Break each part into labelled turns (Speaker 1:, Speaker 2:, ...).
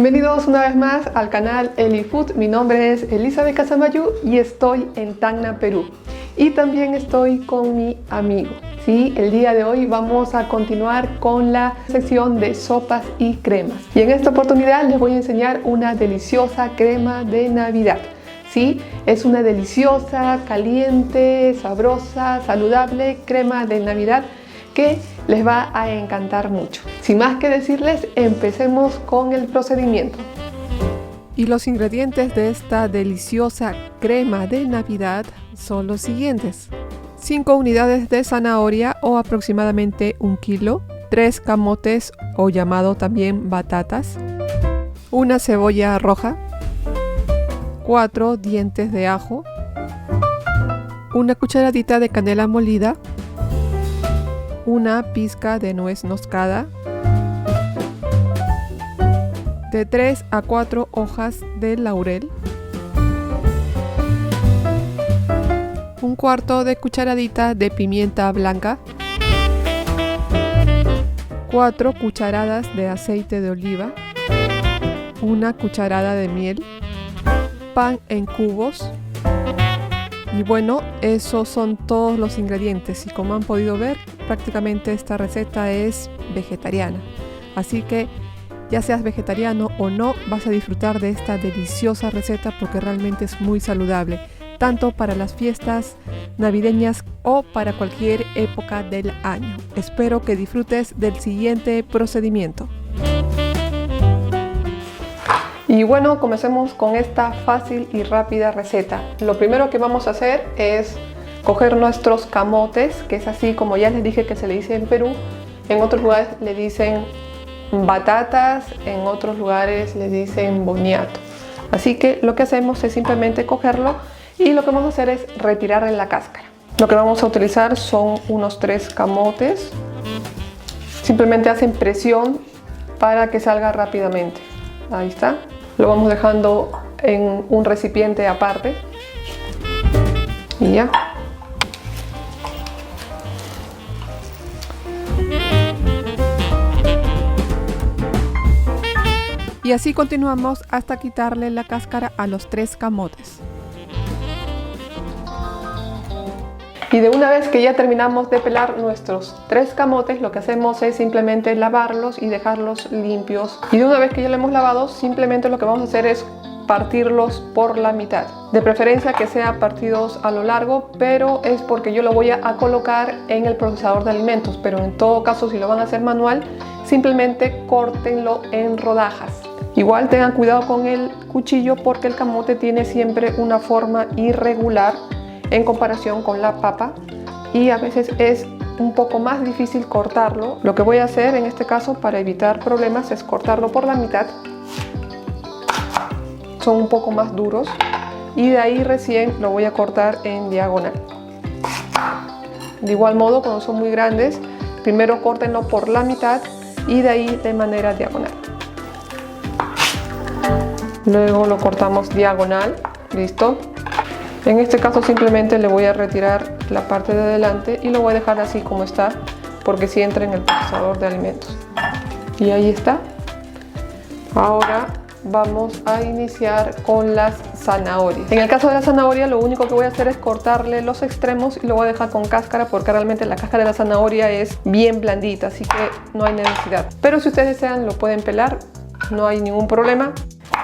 Speaker 1: Bienvenidos una vez más al canal Elifood. Mi nombre es Elizabeth Casamayú y estoy en Tacna, Perú. Y también estoy con mi amigo. Sí, el día de hoy vamos a continuar con la sección de sopas y cremas. Y en esta oportunidad les voy a enseñar una deliciosa crema de Navidad. Sí, es una deliciosa, caliente, sabrosa, saludable crema de Navidad que les va a encantar mucho. Sin más que decirles, empecemos con el procedimiento. Y los ingredientes de esta deliciosa crema de Navidad son los siguientes: 5 unidades de zanahoria o aproximadamente 1 kilo, 3 camotes o llamado también batatas, una cebolla roja, 4 dientes de ajo, una cucharadita de canela molida, una pizca de nuez moscada, de 3 a 4 hojas de laurel, un cuarto de cucharadita de pimienta blanca, 4 cucharadas de aceite de oliva, una cucharada de miel, pan en cubos. Y bueno, esos son todos los ingredientes y como han podido ver, prácticamente esta receta es vegetariana. Así que ya seas vegetariano o no, vas a disfrutar de esta deliciosa receta porque realmente es muy saludable, tanto para las fiestas navideñas o para cualquier época del año. Espero que disfrutes del siguiente procedimiento. Y bueno, comencemos con esta fácil y rápida receta. Lo primero que vamos a hacer es coger nuestros camotes, que es así como ya les dije que se le dice en Perú. En otros lugares le dicen batatas, en otros lugares le dicen boniato. Así que lo que hacemos es simplemente cogerlo y lo que vamos a hacer es retirarle la cáscara. Lo que vamos a utilizar son unos 3 camotes. Simplemente hacen presión para que salga rápidamente. Ahí está. Lo vamos dejando en un recipiente aparte y ya. Y así continuamos hasta quitarle la cáscara a los 3 camotes. Y de una vez que ya terminamos de pelar nuestros 3 camotes, lo que hacemos es simplemente lavarlos y dejarlos limpios. Y de una vez que ya lo hemos lavado, simplemente lo que vamos a hacer es partirlos por la mitad. De preferencia que sea partidos a lo largo, pero es porque yo lo voy a colocar en el procesador de alimentos. Pero en todo caso, si lo van a hacer manual, simplemente córtenlo en rodajas. Igual tengan cuidado con el cuchillo porque el camote tiene siempre una forma irregular en comparación con la papa y a veces es un poco más difícil cortarlo. Lo que voy a hacer en este caso para evitar problemas es cortarlo por la mitad. Son un poco más duros y de ahí recién lo voy a cortar en diagonal. De igual modo, cuando son muy grandes, primero córtenlo por la mitad y de ahí de manera diagonal. Luego lo cortamos diagonal. Listo. En este caso simplemente le voy a retirar la parte de adelante y lo voy a dejar así como está porque si entra en el procesador de alimentos. Y ahí está. Ahora vamos a iniciar con las zanahorias. En el caso de la zanahoria lo único que voy a hacer es cortarle los extremos y lo voy a dejar con cáscara porque realmente la cáscara de la zanahoria es bien blandita, así que no hay necesidad. Pero si ustedes desean lo pueden pelar, no hay ningún problema.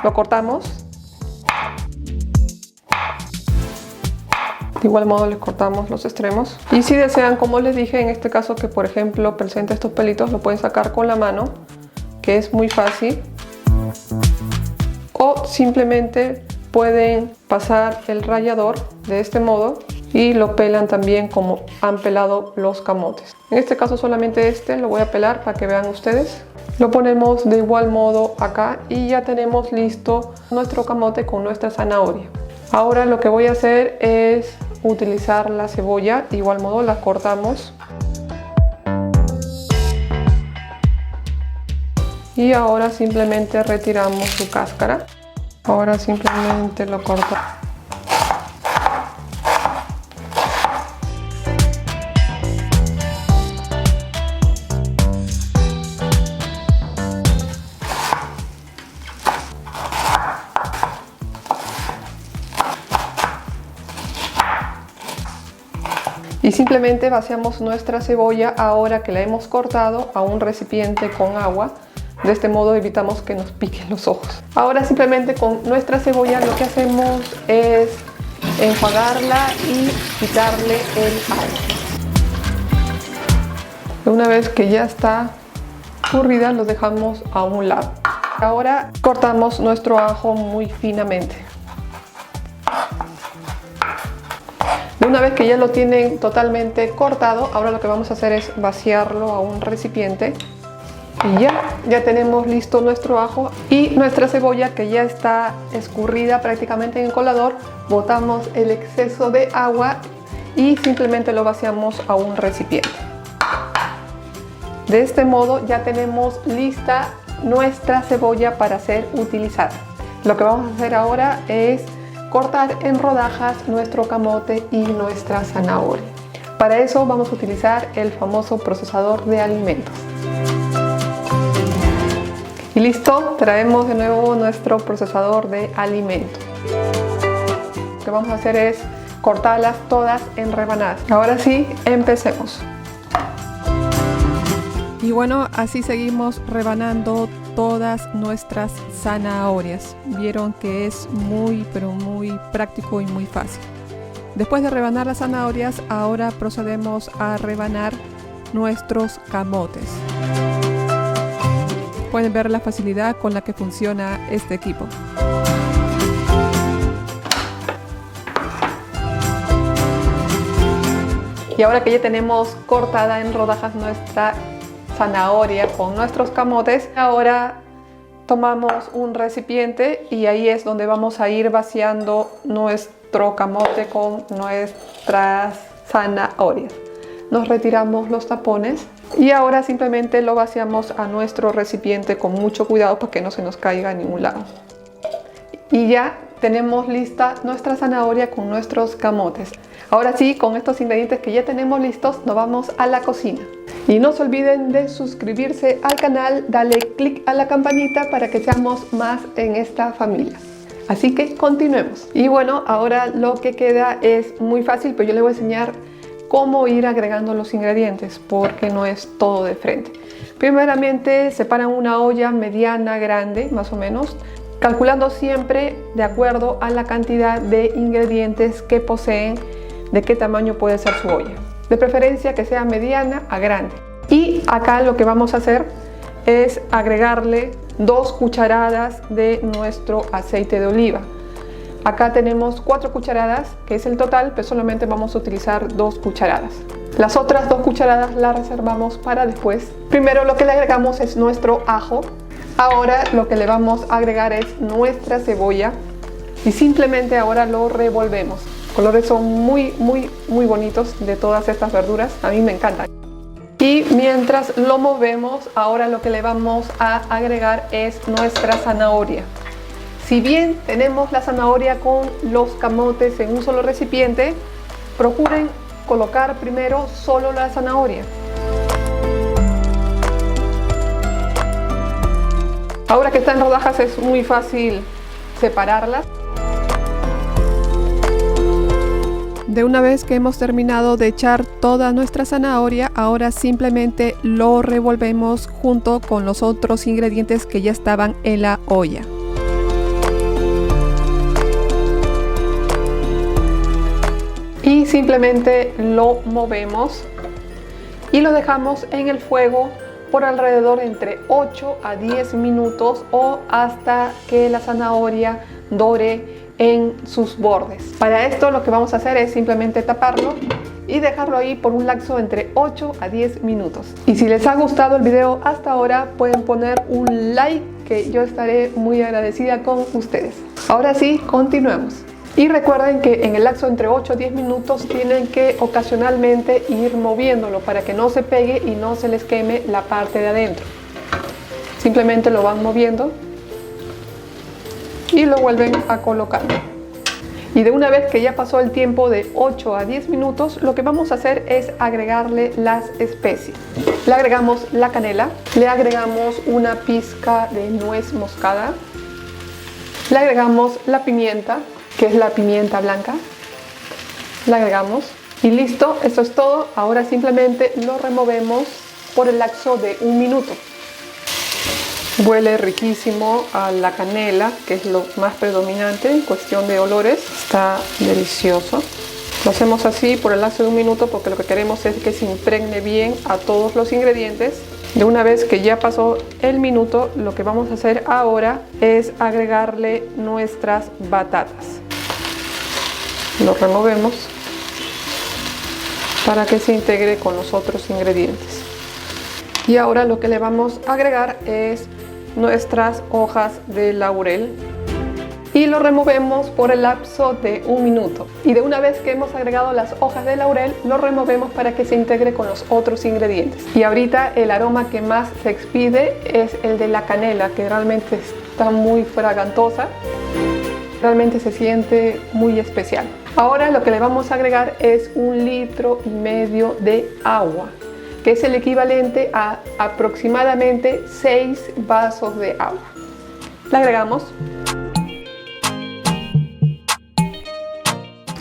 Speaker 1: Lo cortamos. De igual modo les cortamos los extremos. Y si desean, como les dije, en este caso que por ejemplo presenta estos pelitos, lo pueden sacar con la mano, que es muy fácil. O simplemente pueden pasar el rallador de este modo y lo pelan también como han pelado los camotes. En este caso solamente este lo voy a pelar para que vean ustedes. Lo ponemos de igual modo acá y ya tenemos listo nuestro camote con nuestra zanahoria. Ahora lo que voy a hacer es utilizar la cebolla, de igual modo la cortamos. Y ahora simplemente retiramos su cáscara. Ahora simplemente lo corto. simplemente vaciamos nuestra cebolla ahora que la hemos cortado a un recipiente con agua. De este modo evitamos que nos piquen los ojos. Ahora simplemente con nuestra cebolla lo que hacemos es enjuagarla y quitarle el agua. Una vez que ya está escurrida, lo dejamos a un lado. Ahora cortamos nuestro ajo muy finamente. Una vez que ya lo tienen totalmente cortado, ahora lo que vamos a hacer es vaciarlo a un recipiente. Y ya tenemos listo nuestro ajo y nuestra cebolla, que ya está escurrida prácticamente en el colador. Botamos el exceso de agua y simplemente lo vaciamos a un recipiente. De este modo ya tenemos lista nuestra cebolla para ser utilizada. Lo que vamos a hacer ahora es cortar en rodajas nuestro camote y nuestra zanahoria. Para eso vamos a utilizar el famoso procesador de alimentos. Y listo, traemos de nuevo nuestro procesador de alimentos. Lo que vamos a hacer es cortarlas todas en rebanadas. Ahora sí, empecemos. Y bueno, así seguimos rebanando todas nuestras zanahorias. Vieron que es muy práctico y muy fácil. Después de rebanar las zanahorias, ahora procedemos a rebanar nuestros camotes. Pueden ver la facilidad con la que funciona este equipo. Y ahora que ya tenemos cortada en rodajas nuestra zanahoria con nuestros camotes, ahora tomamos un recipiente y ahí es donde vamos a ir vaciando nuestro camote con nuestras zanahorias. Nos retiramos los tapones y ahora simplemente lo vaciamos a nuestro recipiente con mucho cuidado para que no se nos caiga a ningún lado. Y ya tenemos lista nuestra zanahoria con nuestros camotes. Ahora sí, con estos ingredientes que ya tenemos listos, nos vamos a la cocina. Y no se olviden de suscribirse al canal, darle clic a la campanita para que seamos más en esta familia. Así que continuemos. Y bueno, ahora lo que queda es muy fácil, pero yo les voy a enseñar cómo ir agregando los ingredientes, porque no es todo de frente. Primeramente, separan una olla mediana, grande, más o menos, calculando siempre de acuerdo a la cantidad de ingredientes que poseen, de qué tamaño puede ser su olla. De preferencia que sea mediana a grande. Y acá lo que vamos a hacer es agregarle 2 cucharadas de nuestro aceite de oliva. Acá tenemos 4 cucharadas, que es el total, pero solamente vamos a utilizar 2 cucharadas. Las otras 2 cucharadas las reservamos para después. Primero lo que le agregamos es nuestro ajo. Ahora lo que le vamos a agregar es nuestra cebolla. Y simplemente ahora lo revolvemos. Los colores son muy bonitos de todas estas verduras. A mí me encantan. Y mientras lo movemos, ahora lo que le vamos a agregar es nuestra zanahoria. Si bien tenemos la zanahoria con los camotes en un solo recipiente, procuren colocar primero solo la zanahoria. Ahora que está en rodajas es muy fácil separarlas. De una vez que hemos terminado de echar toda nuestra zanahoria, ahora simplemente lo revolvemos junto con los otros ingredientes que ya estaban en la olla. Y simplemente lo movemos y lo dejamos en el fuego por alrededor entre 8 a 10 minutos o hasta que la zanahoria dore en sus bordes. Para esto lo que vamos a hacer es simplemente taparlo y dejarlo ahí por un lapso entre 8 a 10 minutos. Y si les ha gustado el video hasta ahora, pueden poner un like, que yo estaré muy agradecida con ustedes. Ahora sí, continuemos. Y recuerden que en el lapso entre 8 a 10 minutos tienen que ocasionalmente ir moviéndolo para que no se pegue y no se les queme la parte de adentro. Simplemente lo van moviendo y lo vuelven a colocar. Y de una vez que ya pasó el tiempo de 8 a 10 minutos, lo que vamos a hacer es agregarle las especies. Le agregamos la canela, le agregamos una pizca de nuez moscada, le agregamos la pimienta, que es la pimienta blanca, le agregamos Y listo, eso es todo. Ahora simplemente lo removemos por el lapso de 1 minuto. Huele riquísimo a la canela, que es lo más predominante en cuestión de olores. Está delicioso. Lo hacemos así por el lapso de 1 minuto porque lo que queremos es que se impregne bien a todos los ingredientes. De una vez que ya pasó el minuto, lo que vamos a hacer ahora es agregarle nuestras batatas. Lo removemos para que se integre con los otros ingredientes. Y ahora lo que le vamos a agregar es nuestras hojas de laurel y lo removemos por el lapso de 1 minuto. Y de una vez que hemos agregado las hojas de laurel, lo removemos para que se integre con los otros ingredientes. Y ahorita el aroma que más se expide es el de la canela, que realmente está muy fragantosa. Realmente se siente muy especial. Ahora lo que le vamos a agregar es 1,5 litros de agua, que es el equivalente a aproximadamente 6 vasos de agua. Le agregamos.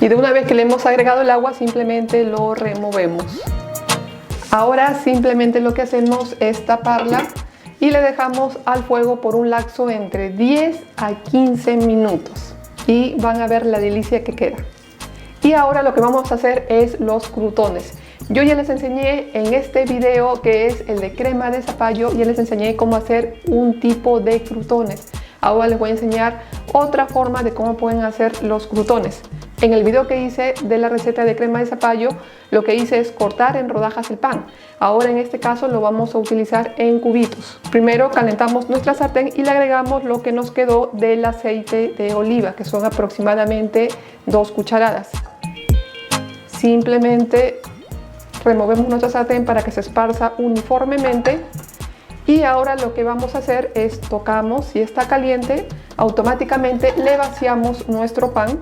Speaker 1: Y de una vez que le hemos agregado el agua, simplemente lo removemos. Ahora simplemente lo que hacemos es taparla y le dejamos al fuego por un lapso entre 10 a 15 minutos. Y van a ver la delicia que queda. Y ahora lo que vamos a hacer es los crutones. Yo ya les enseñé en este video, que es el de crema de zapallo, ya les enseñé cómo hacer un tipo de crutones. Ahora les voy a enseñar otra forma de cómo pueden hacer los crutones. En el video que hice de la receta de crema de zapallo, lo que hice es cortar en rodajas el pan. Ahora en este caso lo vamos a utilizar en cubitos. Primero calentamos nuestra sartén y le agregamos lo que nos quedó del aceite de oliva, que son aproximadamente 2 cucharadas. Simplemente removemos nuestra sartén para que se esparza uniformemente. Y ahora lo que vamos a hacer es tocamos, si está caliente, automáticamente le vaciamos nuestro pan.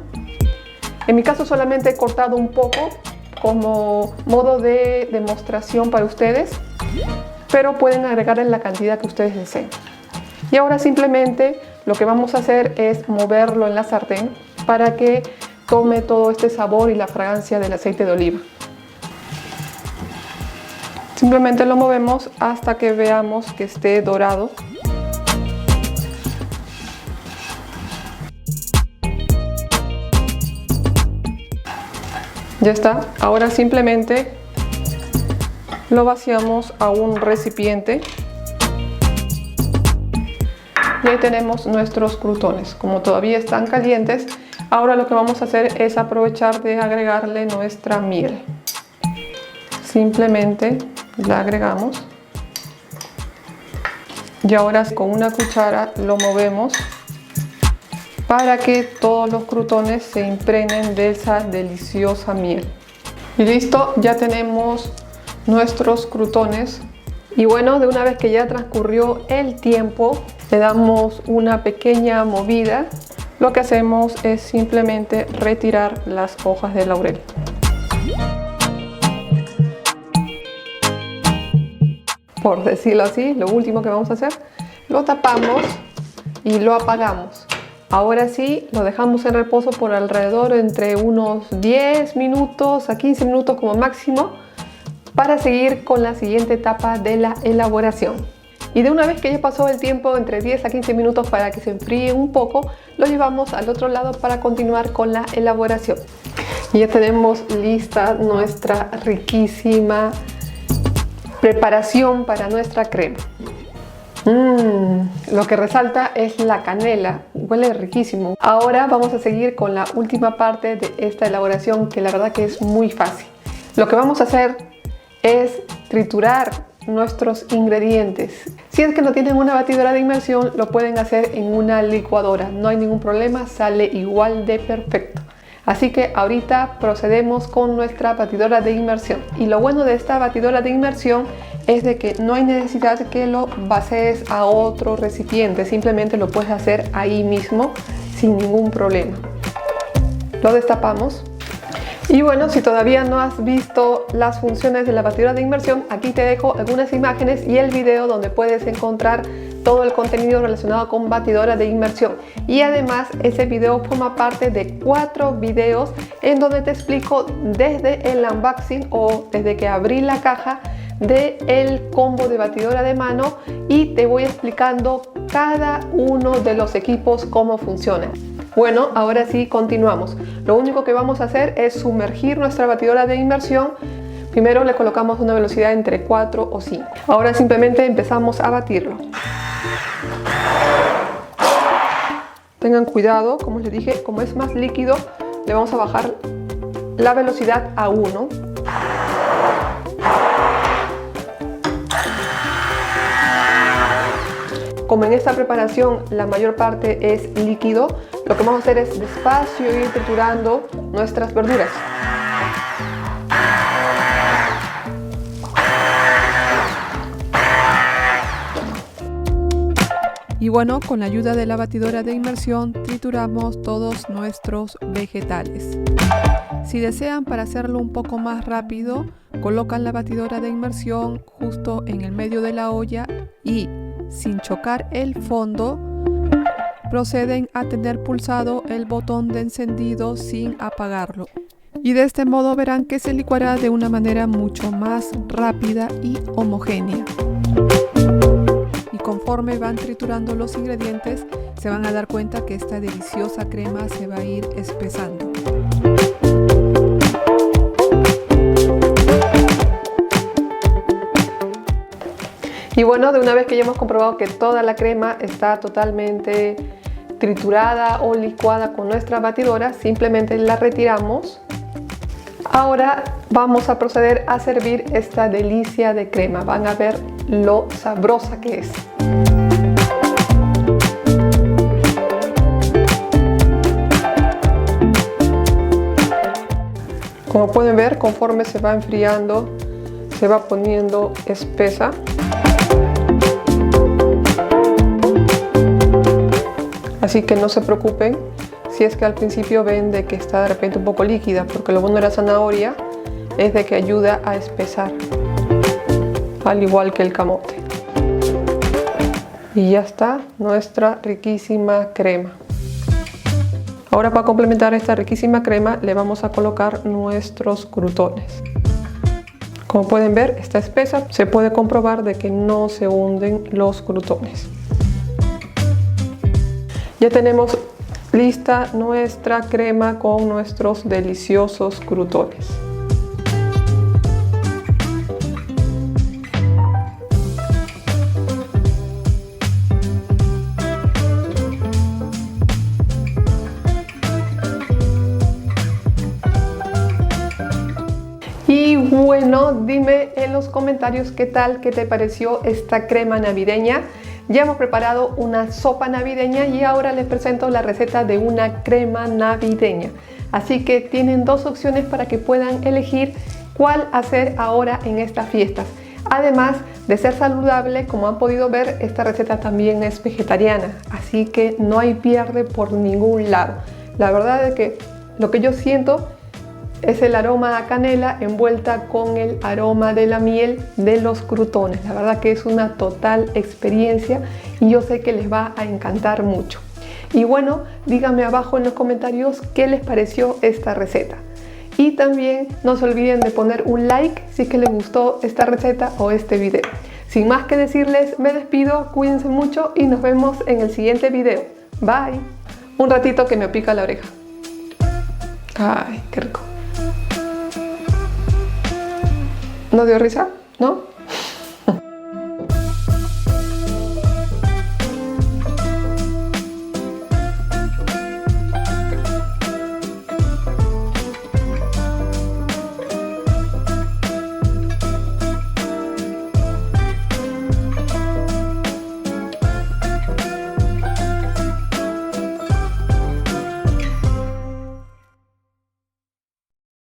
Speaker 1: En mi caso solamente he cortado un poco como modo de demostración para ustedes, pero pueden agregarle la cantidad que ustedes deseen. Y ahora simplemente lo que vamos a hacer es moverlo en la sartén para que tome todo este sabor y la fragancia del aceite de oliva. Simplemente lo movemos hasta que veamos que esté dorado. Ya está. Ahora simplemente lo vaciamos a un recipiente. Y ahí tenemos nuestros crutones. Como todavía están calientes, ahora lo que vamos a hacer es aprovechar de agregarle nuestra miel. Simplemente la agregamos. Y ahora con una cuchara lo movemos para que todos los crutones se impregnen de esa deliciosa miel. Y listo, ya tenemos nuestros crutones. Y bueno, de una vez que ya transcurrió el tiempo, le damos una pequeña movida. Lo que hacemos es simplemente retirar las hojas de laurel. Por decirlo así, lo último que vamos a hacer, lo tapamos y lo apagamos. Ahora sí, lo dejamos en reposo por alrededor entre unos 10 minutos a 15 minutos como máximo para seguir con la siguiente etapa de la elaboración. Y de una vez que ya pasó el tiempo entre 10 a 15 minutos para que se enfríe un poco, lo llevamos al otro lado para continuar con la elaboración. Y ya tenemos lista nuestra riquísima preparación para nuestra crema. Lo que resalta es la canela, huele riquísimo. Ahora vamos a seguir con la última parte de esta elaboración, que la verdad que es muy fácil. Lo que vamos a hacer es triturar nuestros ingredientes. Si es que no tienen una batidora de inmersión, lo pueden hacer en una licuadora, no hay ningún problema, sale igual de perfecto. Así que ahorita procedemos con nuestra batidora de inmersión. Y lo bueno de esta batidora de inmersión es de que no hay necesidad de que lo vacíes a otro recipiente, simplemente lo puedes hacer ahí mismo sin ningún problema. Lo destapamos. Y bueno, si todavía no has visto las funciones de la batidora de inmersión, aquí te dejo algunas imágenes y el video donde puedes encontrar todo el contenido relacionado con batidora de inmersión. Y además ese video forma parte de 4 videos en donde te explico desde el unboxing o desde que abrí la caja del combo de batidora de mano, y te voy explicando cada uno de los equipos cómo funcionan. Bueno, ahora sí continuamos. Lo único que vamos a hacer es sumergir nuestra batidora de inmersión. Primero le colocamos una velocidad entre 4 o 5. Ahora simplemente empezamos a batirlo. Tengan cuidado, como les dije, como es más líquido, le vamos a bajar la velocidad a 1. Como en esta preparación la mayor parte es líquido, lo que vamos a hacer es despacio ir triturando nuestras verduras. Y bueno, con la ayuda de la batidora de inmersión trituramos todos nuestros vegetales. Si desean, para hacerlo un poco más rápido, colocan la batidora de inmersión justo en el medio de la olla y, sin chocar el fondo, proceden a tener pulsado el botón de encendido sin apagarlo. Y de este modo verán que se licuará de una manera mucho más rápida y homogénea. Y conforme van triturando los ingredientes, se van a dar cuenta que esta deliciosa crema se va a ir espesando. Y bueno, de una vez que ya hemos comprobado que toda la crema está totalmente triturada o licuada con nuestra batidora, simplemente la retiramos. Ahora vamos a proceder a servir esta delicia de crema. Van a ver lo sabrosa que es. Como pueden ver, conforme se va enfriando, se va poniendo espesa. Así que no se preocupen si es que al principio ven de que está de repente un poco líquida, porque lo bueno de la zanahoria es de que ayuda a espesar, al igual que el camote. Y ya está nuestra riquísima crema. Ahora, para complementar esta riquísima crema, le vamos a colocar nuestros crutones. Como pueden ver, está espesa. Se puede comprobar de que no se hunden los crutones. Ya tenemos lista nuestra crema con nuestros deliciosos crutones. Y bueno, dime en los comentarios qué tal, qué te pareció esta crema navideña. Ya hemos preparado una sopa navideña y ahora les presento la receta de una crema navideña. Así que tienen 2 opciones para que puedan elegir cuál hacer ahora en estas fiestas. Además de ser saludable, como han podido ver, esta receta también es vegetariana. Así que no hay pierde por ningún lado. La verdad es que lo que yo siento es el aroma a canela envuelta con el aroma de la miel de los crutones. La verdad que es una total experiencia y yo sé que les va a encantar mucho. Y bueno, díganme abajo en los comentarios qué les pareció esta receta. Y también no se olviden de poner un like si es que les gustó esta receta o este video. Sin más que decirles, me despido, cuídense mucho y nos vemos en el siguiente video. Bye. Un ratito que me pica la oreja. Ay, qué rico. ¿No dio risa? ¿No?